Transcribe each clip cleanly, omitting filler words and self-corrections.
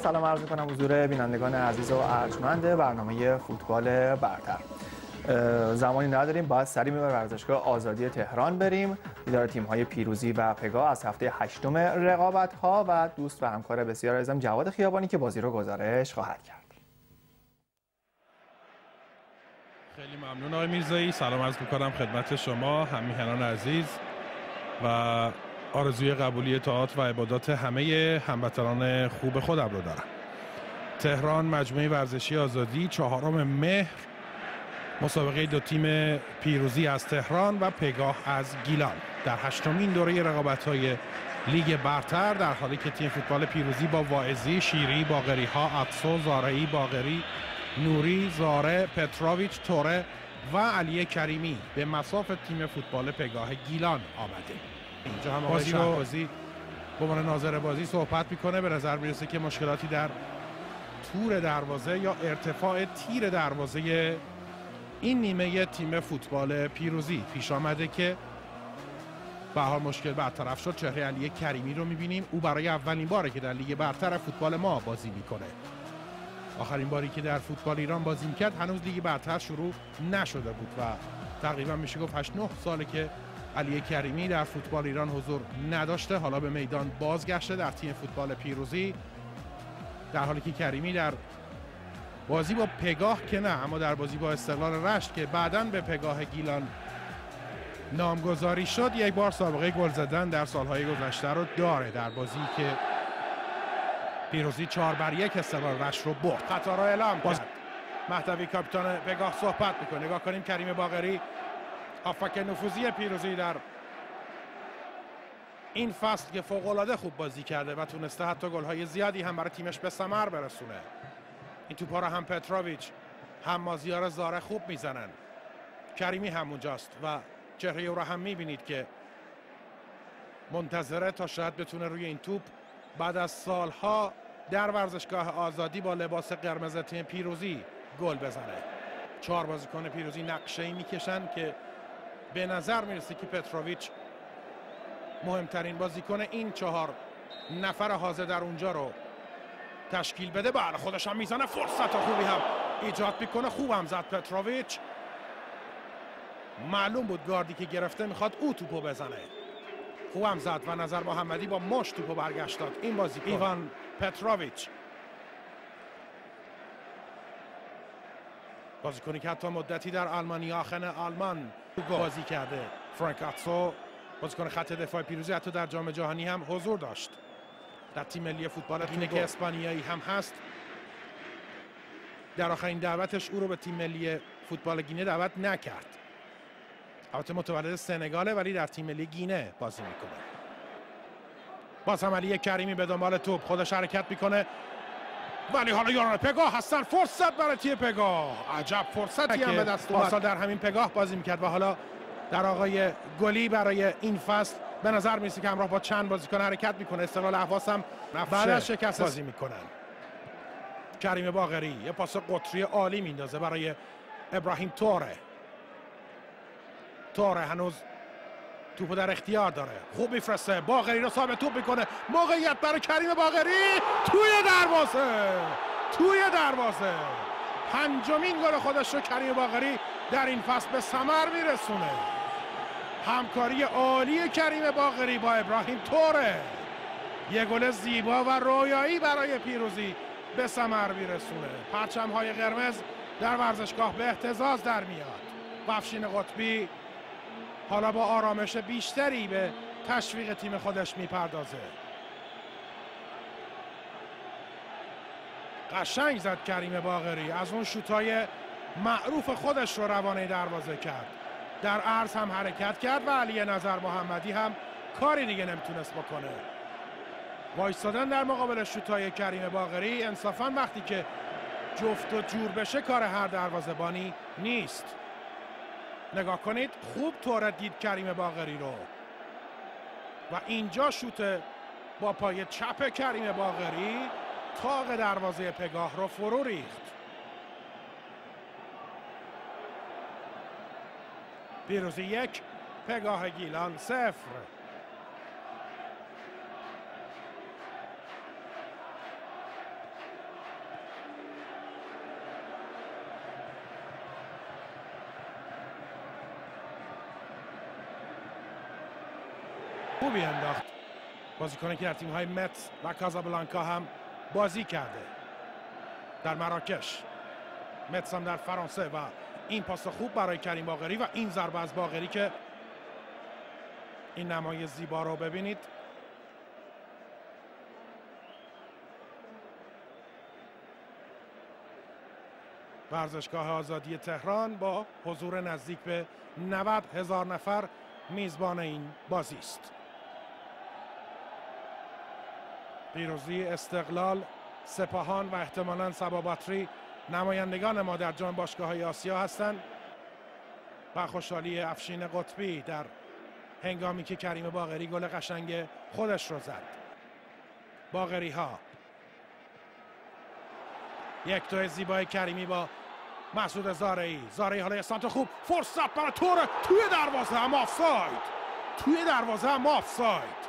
سلام عرض می‌کنم حضور بینندگان عزیز و ارجمند برنامه فوتبال برتر. زمانی نداریم، باید سریع به ورزشگاه آزادی تهران بریم. دیدار تیم‌های پیروزی و پگاه از هفته هشتم رقابت‌ها و دوست و همکار بسیار عزیزم جواد خیابانی که بازی رو گزارش خواهد کرد. خیلی ممنون آقای میرزایی. سلام عرض می‌کنم خدمت شما همیهنان عزیز و آرزوی قبولی طاعات و عبادات همه هموطنان خوب خودم رو دارم. تهران مجموعه ورزشی آزادی 4 مهر مسابقه دو تیم پیروزی از تهران و پگاه از گیلان در 8مین دوره رقابت‌های لیگ برتر، در حالی که تیم فوتبال پیروزی با واعظی، شیری، باقری ها، اتسو، زارعی، باقری، نوری، زاره، پتروویچ، توره و علی کریمی به مصاف تیم فوتبال پگاه گیلان آمده. اینجا هم آقای شهبازی به عنوان ناظر بازی صحبت میکنه. به نظر میرسه که مشکلاتی در تور دروازه یا ارتفاع تیر دروازه این نیمه تیم فوتبال پیروزی پیش آمده که به حال مشکل برطرف شد. چهره علی کریمی رو میبینیم. او برای اولین باره که در لیگ برتر فوتبال ما بازی میکنه. آخرین باری که در فوتبال ایران بازی میکرد هنوز لیگ برتر شروع نشده بود و تقریبا میشه گفت 8-9 ساله که علی کریمی در فوتبال ایران حضور نداشته. حالا به میدان بازگشته در تیم فوتبال پیروزی، در حالی که کریمی در بازی با پگاه که نه، اما در بازی با استقلال رشت که بعداً به پگاه گیلان نامگذاری شد یک بار سابقه گل زدن در سالهای گذشته رو داره. در بازی که پیروزی 4-1 استقلال رشت رو برد. خطا رو اعلام کرد مهدوی کاپیتان پگاه صحبت میکنه. نگاه کنیم کریم باقری هافبک نفوذی پیروزی در این فصل که فوق‌العاده خوب بازی کرده و تونسته حتی گل‌های زیادی هم برای تیمش به ثمر برسونه. این توپا رو هم پتروویچ هم مازیار زاره خوب میزنن. کریمی همونجاست و چهره او رو هم میبینید که منتظره تا شاید بتونه روی این توپ بعد از سالها در ورزشگاه آزادی با لباس قرمز تیم پیروزی گل بزنه. 4 بازیکن پیروزی نقشه‌ای میکشن که به نظر میرسه که پتروویچ مهمترین بازیکن این 4 نفر حاضر در اونجا رو تشکیل بده. بله خودش هم میزنه، فرصت خوبی هم ایجاد میکنه. خوب هم زد پتروویچ. معلوم بود گاردی که گرفته میخواد او توپو بزنه. خوب هم زد و نظر محمدی با مشت توپو برگشت داد. این بازیکن ایوان پتروویچ، بازیکنی که حتی مدتی در آلمان آخن آلمان بازی کرده. فرانک اتسو بازیکن خط دفاع پیروزی حتی در جام جهانی هم حضور داشت. در تیم ملی فوتبال گینه که اسپانیایی هم هست. در آخرین دعوتش او رو به تیم ملی فوتبال گینه دعوت نکرد. البته متولد سنگاله ولی در تیم ملی گینه بازی میکنه. باز هم علی کریمی به دنبال توپ، خودش حرکت میکنه ولی حالا یاران پگاه هستن. فرصت برای تیم پگاه، عجب فرصتی هم به دست اومد. پارسال در همین پگاه بازی میکرد و حالا در آقای گلی برای این فصل به نظر میرسه که همراه با چند بازیکن حرکت میکنه. استقلال اهواز هم بعد از شکست بازی میکنن. کریم باقری یه پاس قطری عالی میندازه برای ابراهیم توره. توره هنوز توپو در اختیار داره، خوب میفرسته، باقری رو ثابت توپ میکنه. موقعیت برای کریم باقری توی دروازه. 5مین گل خودش رو کریم باقری در این فصل به ثمر میرسونه. همکاری عالی کریم باقری با ابراهیم توره، یه گل زیبا و رویایی برای پیروزی به ثمر میرسونه. پرچم‌های قرمز در ورزشگاه به اهتزاز در میاد و افشین قطبی حالا با آرامش بیشتری به تشویق تیم خودش میپردازه. قشنگ زد کریم باقری، از اون شوتای معروف خودش رو روانه دروازه کرد. در عرض هم حرکت کرد و علی نظر محمدی هم کاری دیگه نمیتونست بکنه. وایستادن در مقابل شوتای کریم باقری انصافاً وقتی که جفت و جور بشه کار هر دروازه‌بانی نیست. نگاه کنید خوب طور دید کریم باقری رو و اینجا شوت با پای چپ کریم باقری طاق دروازه پگاه رو فرو ریخت. پیروزی 1 پگاه گیلان 0. خوبی انداخت، بازیکنی که در تیم‌های متس و کازابلانکا هم بازی کرده در مراکش، متس هم در فرانسه. و این پاس خوب برای کریم باقری و این ضربه از باقری که این نمای زیبا رو ببینید. ورزشگاه آزادی تهران با حضور نزدیک به 90,000 نفر میزبان این بازی است. پیروزی، استقلال، سپاهان و احتمالاً صبا باتری نمایندگان ما در جام باشگاه‌های آسیا هستند. و خوشحالی افشین قطبی در هنگامی که کریم باقری گل قشنگ خودش رو زد. باقری ها، یک تو زیبای کریمی با مسعود زارعی. زارعی حالا سانت خوب، فرصت برای توره، توی دروازه هم آفساید.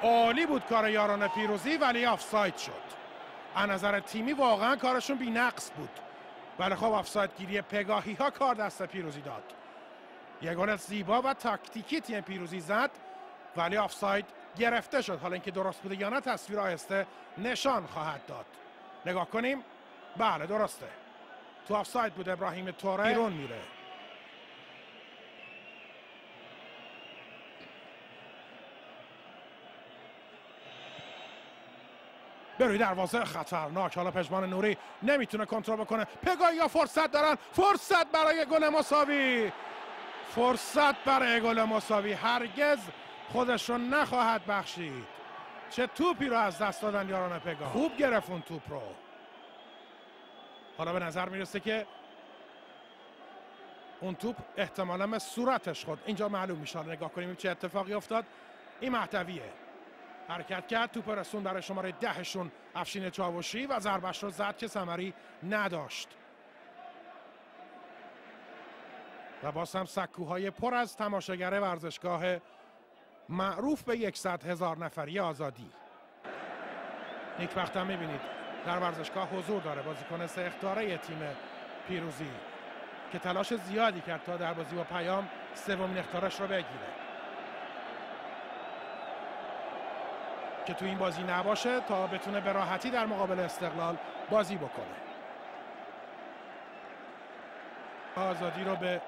عالی بود کار یاران پیروزی ولی آفساید شد. از نظر تیمی واقعا کارشون بی‌نقص بود، ولی خب آفساید گیری پگاهی ها کار دست پیروزی داد. یک گل زیبا و تاکتیکی تیم پیروزی زد ولی آفساید گرفته شد. حالا اینکه درست بوده یا نه تصویر آهسته نشان خواهد داد. نگاه کنیم. بله درسته، تو آفساید بود. ابراهیم توره بیرون میره. بروی دروازه خطرناک. حالا پژمان نوری نمیتونه کنترل بکنه. پگاهی یا فرصت دارن، فرصت برای گل مساوی. هرگز خودش رو نخواهد بخشید. چه توپی رو از دست دادن یاران پگاه. خوب گرفت اون توپ رو. حالا به نظر میرسه که اون توپ احتمالاً به صورتش خورد. اینجا معلوم میشه. نگاه کنیم چه اتفاقی افتاد. این مهدویه حرکت کرد، توپ رسون برای شماره 10شون افشین چاوشی و ضربش رو زد که ثمری نداشت. و باز هم سکوهای پر از تماشاگر ورزشگاه معروف به 100,000 نفری آزادی. نیکبخت هم میبینید در ورزشگاه حضور داره، بازیکن 3 اخطاره تیم پیروزی که تلاش زیادی کرد تا در بازی با پیام سومین اخطارش رو بگیره که تو این بازی نباشه تا بتونه به راحتی در مقابل استقلال بازی بکنه. آزادی رو به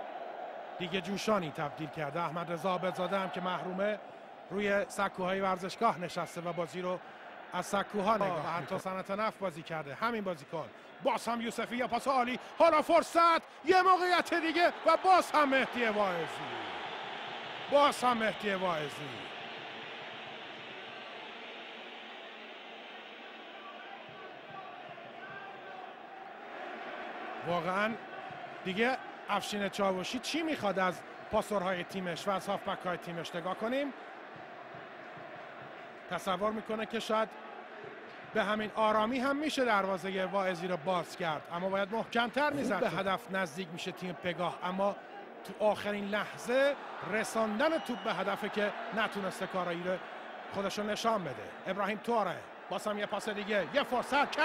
دیگه جوشانی تبدیل کرده. احمد رضا عابدزاده هم که محرومه روی سکوهای ورزشگاه نشسته و بازی رو از سکوها نگاه و حتی صنعت نفت بازی کرده. همین بازیکن باز هم یوسفی یا پاس عالی. حالا فرصت، یه موقعیت دیگه و باز هم مهدی واعظی. واقعا دیگه افشین چاوشی چی میخواد از پاسورهای تیمش و از هافبک‌های تیمش؟ نگاه کنیم. تصور میکنه که شاید به همین آرامی هم میشه دروازه واعظی رو باز کرد، اما باید محکم‌تر میزد. به هدف نزدیک میشه تیم پگاه، اما تو آخرین لحظه رساندن توپ به هدفه که نتونسته کارایی رو خودشو نشان بده. ابراهیم توره باز هم یه پاس دیگه، یه فرصت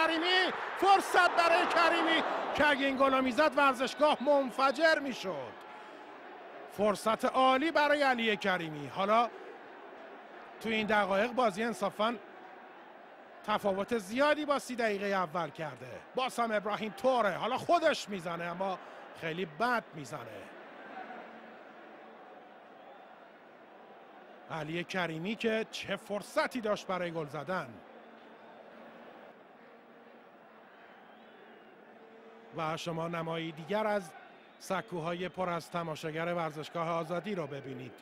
برای کریمی که اگه این گل میزد ورزشگاه منفجر میشد. فرصت عالی برای علی کریمی. حالا تو این دقایق بازی انصافاً تفاوت زیادی با 30 دقیقه اول کرده. باز هم ابراهیم توره حالا خودش میزنه اما خیلی بد میزنه. علی کریمی که چه فرصتی داشت برای گل زدن. و شما نمایی دیگر از سکوهای پر از تماشاگر ورزشگاه آزادی رو ببینید.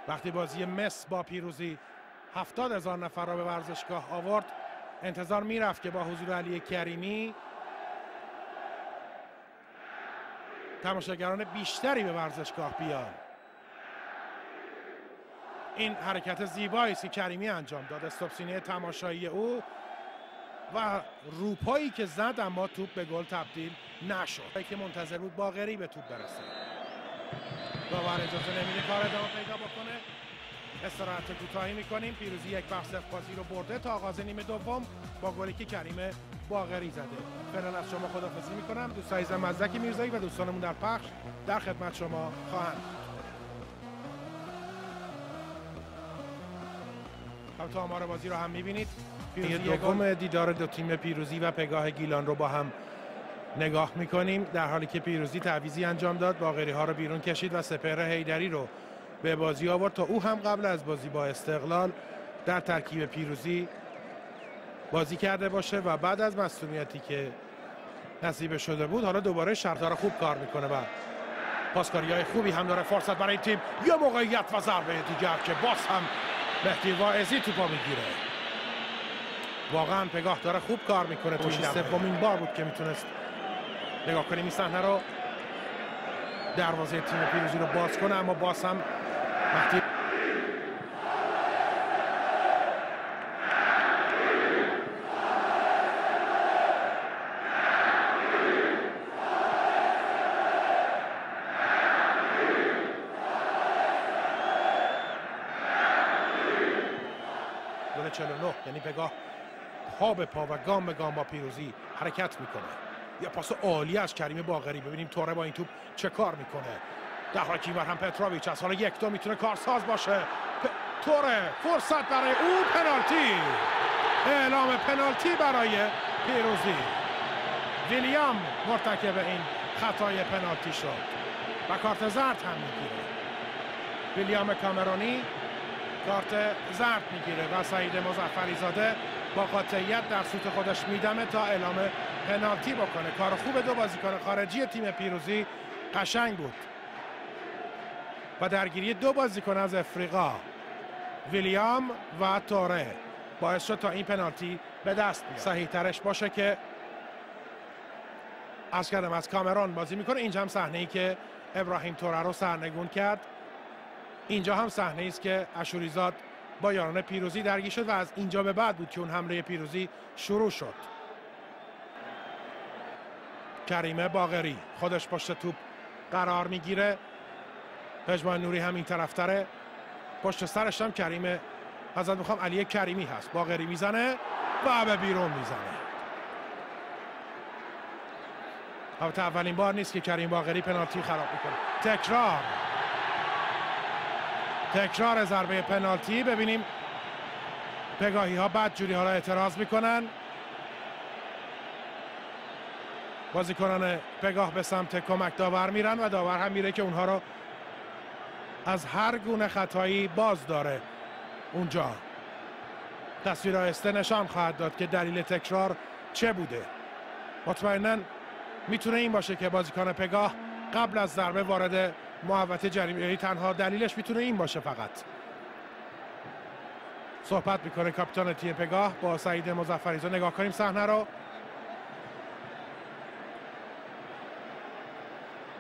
وقتی بازی مس با پیروزی 70,000 نفر را به ورزشگاه آورد، انتظار میرفت که با حضور علی کریمی تماشاگران بیشتری به ورزشگاه بیان. این حرکت زیبایی است که کریمی انجام داد، استوپسینه تماشایی او و روپایی که زد، اما توپ به گل تبدیل نشد. که منتظر بود باقری به توپ برسه. داور اجازه نمیده کار ادامه پیدا بکنه. استراحت کوتاهی میکنیم. پیروزی 1-0 بازی رو برده تا آغاز نیمه دوم با گلی که کریم باقری زده. فعلا از شما خداحافظی میکنم. دوستان عزیزم مزدک میرزایی و دوستانمون در پخش در خدمت شما خواهند. تا آمار بازی رو هم میبینید. پیروزی دوم دیدار دو تیم پیروزی و پگاه گیلان رو با هم نگاه میکنیم، در حالی که پیروزی تعویضی انجام داد، باقری ها رو بیرون کشید و سپهر حیدری رو به بازی آورد تا او هم قبل از بازی با استقلال در ترکیب پیروزی بازی کرده باشه و بعد از مصونیتی که نصیب شده بود حالا دوباره شرطار خوب کار میکنه و پاسکاری‌های خوبی هم داره. فرصت برای تیم، یه موقعیت و ضربه دیگر که باز هم مهدی واعظی توپا میگیره. واقعا پگاه داره خوب کار میکنه. تو سومین بار بود که میتونست، نگاه کنیم این صحنه رو، دروازه تیم پیروزی رو باز کنه، اما باز هم مهدی گل 49، یعنی پگاه پا به پا و گام به گام با پیروزی حرکت میکنه. یا پاس عالی از کریم باقری. ببینیم توره با این توپ چه کار میکنه، در حالی که اینور هم پتروویچ از حالا 1-2 میتونه کارساز باشه. توره فرصت برای او، پنالتی، اعلام پنالتی برای پیروزی. ویلیام مرتکب این خطای پنالتی شد و کارت زرد هم میگیره. ویلیام کامرونی کارت زرد میگیره و سعید مظفری زاده با قاطعیت در سوت خودش میدمه تا اعلام پنالتی بکنه. کار خوب دو بازیکن خارجی تیم پیروزی قشنگ بود و درگیری دو بازیکن از افریقا، ویلیام و توره، باعث شد تا این پنالتی به دست بیاد. صحیح ترش باشه که از کامرون بازی میکنه. اینجا هم صحنه ای که ابراهیم توره رو سرنگون کرد. اینجا هم صحنه ای است که اشوریزاد با یاران پیروزی درگیر شد و از اینجا به بعد بود که اون حمله پیروزی شروع شد. کریم باقری خودش پشت توپ قرار میگیره. پژمان نوری هم این طرفتره، پشت سرش هم کریم، ازت میخوام علی کریمی هست. باقری میزنه و به بیرون میزنه. البته اولین بار نیست که کریم باقری پنالتی خراب میکنه. تکرار ضربه پنالتی. ببینیم پگاهی ها بعد جوری حالا اعتراض میکنن. بازیکنان پگاه به سمت کمک داور میرن و داور هم میره که اونها رو از هر گونه خطایی باز داره. اونجا تصویر آهسته نشان خواهد داد که دلیل تکرار چه بوده. مطمئناً میتونه این باشه که بازیکن پگاه قبل از ضربه وارد محوطه جریمه، تنها دلیلش میتونه این باشه. فقط صحبت میکنه کاپیتان تیم پگاه با سعید مظفریزاده. نگاه کنیم صحنه رو.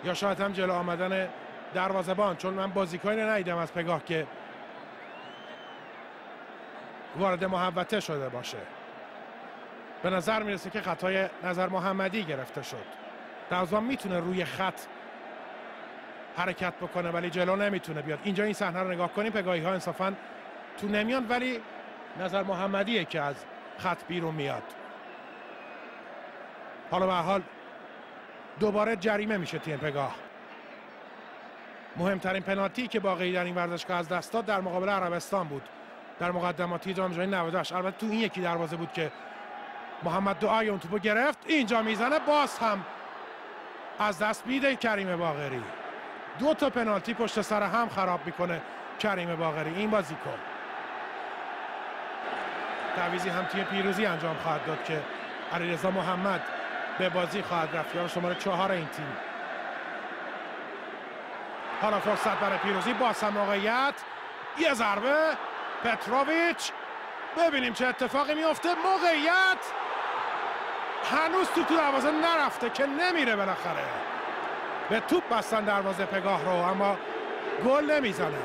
یا شاید هم جلو آمدن دروازه‌بان، چون من بازیکنی ندیدم از پگاه که وارد محوطه شده باشه. به نظر میرسه که خطای نظر محمدی گرفته شد. دروازه‌بان میتونه روی خط حرکت بکنه ولی جلو نمیتونه بیاد. اینجا این صحنه رو نگاه کنیم، پگاهی ها انصافا تو نمیان ولی نظر محمدیه که از خط بیرون میاد. حالا به هر حال دوباره جریمه میشه تیم پگاه. مهمترین پنالتی که باقی در این ورزشگاه از دست داد در مقابل عربستان بود در مقدماتی جام جهانی 98. البته تو این یکی دروازه بود که محمد دعای اون توپو گرفت. اینجا میزنه، باز هم از دست میده کریم باقری. 2 تا پنالتی پشت سر هم خراب میکنه کریم باقری این بازیکن. تعویضی هم تیم پیروزی انجام خواهد داد که علیرضا محمد به بازی خواهد رفت، یار شماره 4 این تیم. حالا فرصت برای پیروزی، باز هم موقعیت، یه ضربه، پتروویچ. ببینیم چه اتفاقی میفته. موقعیت هنوز تو دروازه نرفته که نمیره، بالاخره به توپ بستن دروازه پگاه رو اما گل نمیزنه.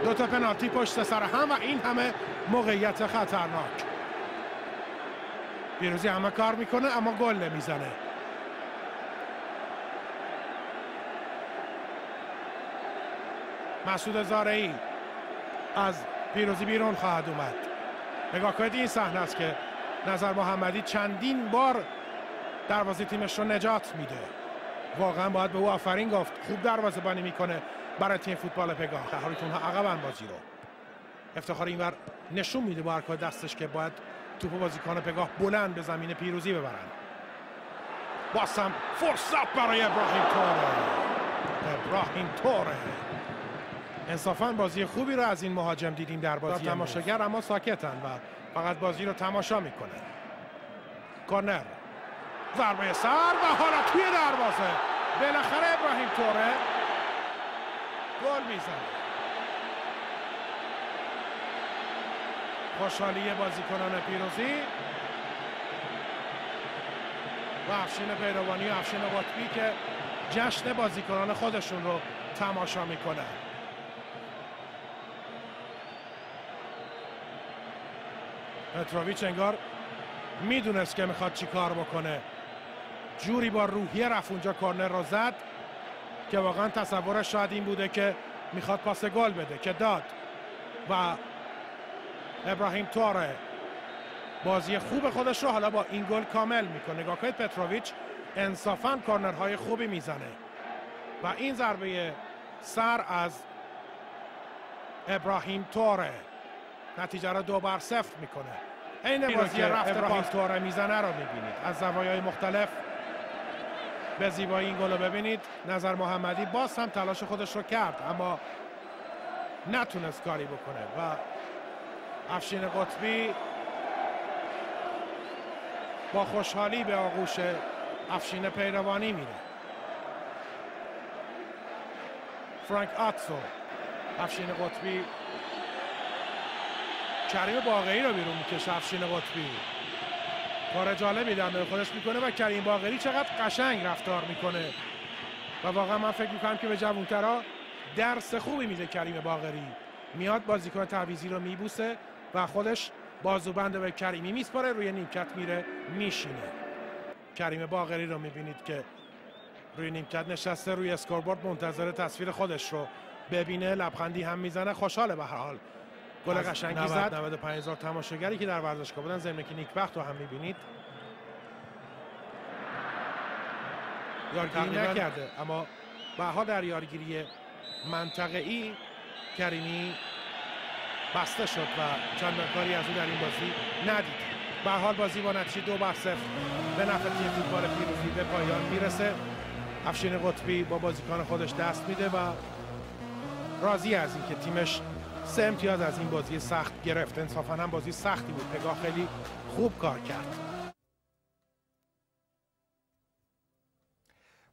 2 تا پنالتی پشت سر هم و این همه موقعیت خطرناک. پیروزی همه کار میکنه اما گل نمیزنه. مسعود زارعی از پیروزی بیرون خواهد اومد. نگاه کنید این صحنه است که نظر محمدی چندین بار دروازه تیمش رو نجات میده. واقعا باید به او آفرین گفت. خوب دروازه‌بانی میکنه برای تیم فوتبال پگاه. در حالی که اونها عقبن بازی رو. افتخار اینور نشون میده با حرکات دستش که باید توپ بازیکن پگاه بلند به زمین پیروزی ببرن. بازم فرصت برای ابراهیم توره. انصافا بازی خوبی رو از این مهاجم دیدیم در بازی تماشاگر، اما ساکتن و فقط بازی رو تماشا میکنه. کورنر، ضربه سر و حالا توی دروازه. بالاخره ابراهیم توره گل میزنه. خوشحالی بازیکنان پیروزی و افشین پیروانی و افشین قطبی که جشن بازیکنان خودشون رو تماشا میکنن. پتروویچ انگار میدونست که میخواد چی کار بکنه. جوری با روحیه رفت اونجا کورنر رو زد که واقعا تصورش شاید این بوده که میخواد پاس گل بده که داد. و ابراهیم توره بازی خوب خودش رو حالا با این گل کامل میکنه. نگاه کنید پتروویچ انصافاً کورنرهای خوبی میزنه و این ضربه سر از ابراهیم توره نتیجه رو 2-0 میکنه. این بازی رفت ابراهیم توره میزنه رو میبینید از زوایای مختلف. به زیبایی این گل رو ببینید. نظر محمدی باز هم تلاش خودش رو کرد اما نتونست کاری بکنه و افشین قطبی با خوشحالی به آغوش افشین پیروانی میره. فرانک آتسو، افشین قطبی، کریم باقری رو بیرون میکشه. افشین قطبی کار جالبی در نوع خودش میکنه و کریم باقری چقدر قشنگ رفتار میکنه و واقعا من فکر میکنم که به جوانترها درس خوبی میده. کریم باقری میاد بازیکن تعویضی رو میبوسه و خودش بازوبند به کریمی میسپاره، روی نیمکت میره میشینه. کریم باقری رو میبینید که روی نیمکت نشسته روی اسکوربورد منتظر تصویر خودش رو ببینه. لبخندی هم میزنه، خوشحاله. به هر حال گل قشنگی زد. 95,000 تماشاگری که در ورزشگاه بودن، ضمن که نیکبخت رو هم میبینید. یارگیری نکرده اما به هر حال در یارگیری منطقه‌ای کریمی بسته شد و چند کاری از او در این بازی ندید. به هر حال بازی با نتیجه 2-0 به نفع تیم فوتبال پیروزی به پایان میرسه. افشین قطبی با بازیکن خودش دست میده و راضی از اینکه تیمش 3 امتیاز از این بازی سخت گرفت. انصافا هم بازی سختی بود. پگاه خیلی خوب کار کرد.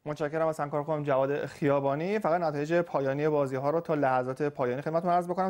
متشکرم از همکار خودم جواد خیابانی. فقط نتایج پایانی بازی ها رو تا لحظات پایانی خدمتتون عرض بکنم.